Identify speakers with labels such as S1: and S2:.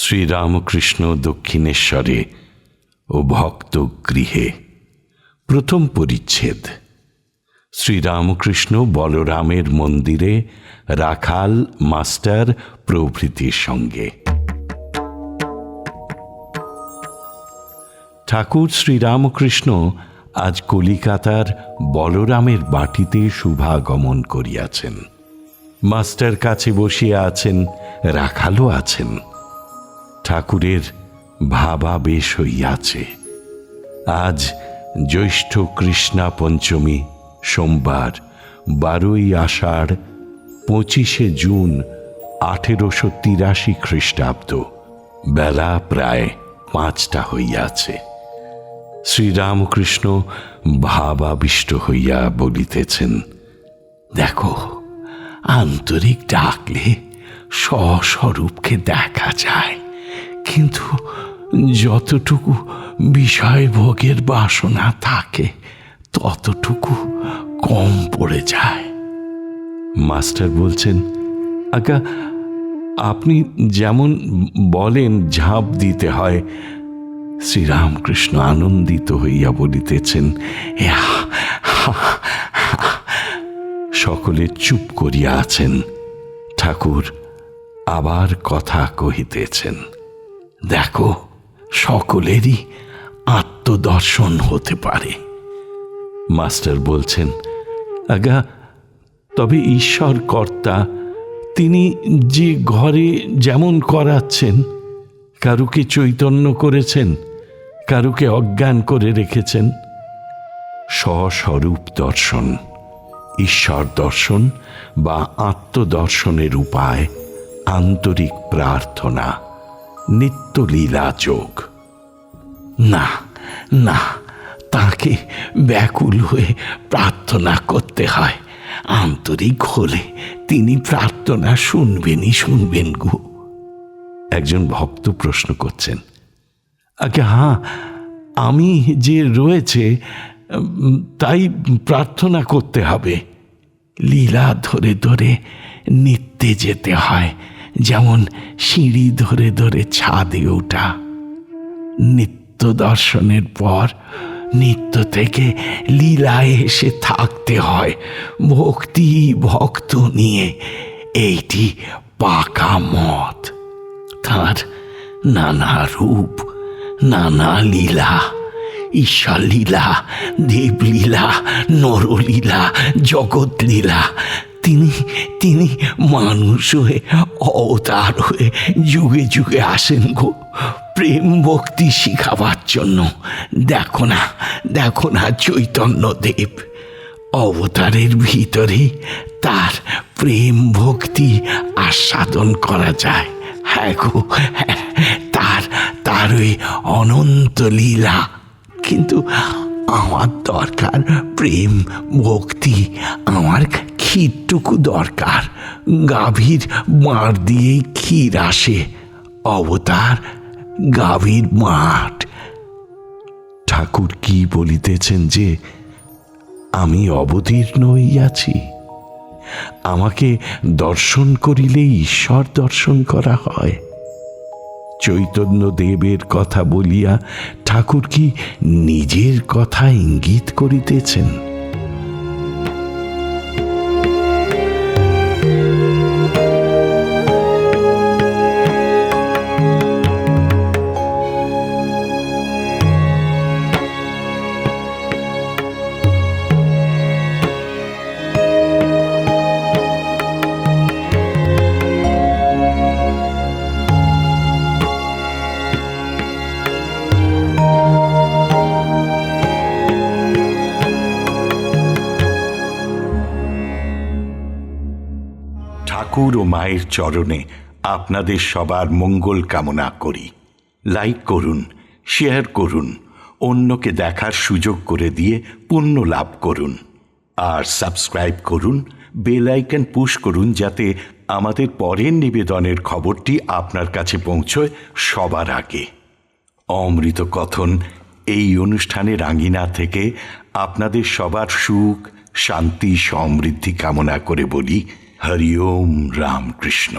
S1: শ্রীরামকৃষ্ণ দক্ষিণেশ্বরে ও ভক্ত গৃহে। প্রথম পরিচ্ছেদ। শ্রীরামকৃষ্ণ বলরামের মন্দিরে রাখাল, মাস্টার প্রভৃতির সঙ্গে। ঠাকুর শ্রীরামকৃষ্ণ আজ কলিকাতার বলরামের বাটিতে শুভাগমন করিয়াছেন। মাস্টার কাছে বসিয়া আছেন, রাখালও আছেন। ঠাকুরের ভাবাবেশ হইয়াছে। আজ জ্যৈষ্ঠ কৃষ্ণা পঞ্চমী, সোমবার, 12ই আষাঢ়, 25শে জুন 1883 খ্রিস্টাব্দ। বেলা প্রায় 5টা হইয়াছে। শ্রীরামকৃষ্ণ ভাবাবিষ্ট হইয়া বলিতেছেন, দেখো, আন্তরিক ডাকলে স্বস্বরূপকে দেখা যায়, কিন্তু যতটুকু বিষয় ভোগের বাসনা থাকে ততটুকু কম পড়ে যায়। মাস্টার বলছেন, আজ্ঞা, আপনি যেমন বলেন ঝাঁপ দিতে হয়। শ্রীরামকৃষ্ণ আনন্দিত হইয়া বলিতেছেন, সকলে চুপ করিয়া আছেন। ঠাকুর আবার কথা কহিতেছেন, দেখো, সকলেরই আত্মদর্শন হতে পারে। মাস্টার বলছেন, আজ্ঞা, তবে ঈশ্বর কর্তা, তিনি যে ঘরে যেমন করাচ্ছেন, কারুকে চৈতন্য করেছেন, কারুকে অজ্ঞান করে রেখেছেন। স্বস্বরূপ দর্শন, ঈশ্বর দর্শন বা আত্মদর্শনের উপায় আন্তরিক প্রার্থনা, নিত্যলীলা যোগ। না না, তাকে ব্যাকুল হয়ে প্রার্থনা করতে হয়। আন্তরিক হলে তিনি প্রার্থনা শুনবেন গো। একজন ভক্ত প্রশ্ন করছেন, আগে হ্যাঁ, আমি যে রয়েছে তাই প্রার্থনা করতে হবে। লীলা ধরে ধরে নিত্যে যেতে হয়, যেমন সিঁড়ি ধরে ধরে ছাদে ওঠা। নিত্য দর্শনের পর নিত্য থেকে লীলায় এসে থাকতে হয় ভক্তি ভক্ত নিয়ে। এইটি পাকা মত। তার নানা রূপ, নানা লীলা, ঈশ্বর লীলা, দেবলীলা, নরলীলা, জগৎ লীলা। তিনি মানুষ হয়ে, অবতার হয়ে যুগে যুগে আসেন গো, প্রেম ভক্তি শিখাবার জন্য। দেখো না চৈতন্য দেব, অবতারের ভিতরে তার প্রেম ভক্তি আস্বাদন করা যায়। হ্যাঁ গো, তার ওই অনন্ত লীলা। কিন্তু আমার দরকার প্রেম ভক্তি, আমার ক্ষীরটুকু দরকার। গাভীর মাড় দিয়েই ক্ষীর আসে, অবতার গাভীর মাঠ। ঠাকুর কি বলিতেছেন যে আমি অবতীর্ণ হইয়াছি, আমাকে দর্শন করিলে ঈশ্বর দর্শন করা হয়। চৈতন্য দেবের কথা বলিয়া ঠাকুর কি নিজের কথা ইঙ্গিত করিতেছেন? ঠাকুর ও মায়ের চরণে আপনাদের সবার মঙ্গল কামনা করি। লাইক করুন, শেয়ার করুন, অন্যকে দেখার সুযোগ করে দিয়ে পুণ্য লাভ করুন। আর সাবস্ক্রাইব করুন, বেল আইকন পুশ করুন, যাতে আমাদের পরের নিবেদনের খবরটি আপনার কাছে পৌঁছয় সবার আগে। অমৃত কথন এই অনুষ্ঠানের আঙ্গিনা থেকে আপনাদের সবার সুখ, শান্তি, সমৃদ্ধি কামনা করে বলি হরি ওম রামকৃষ্ণ।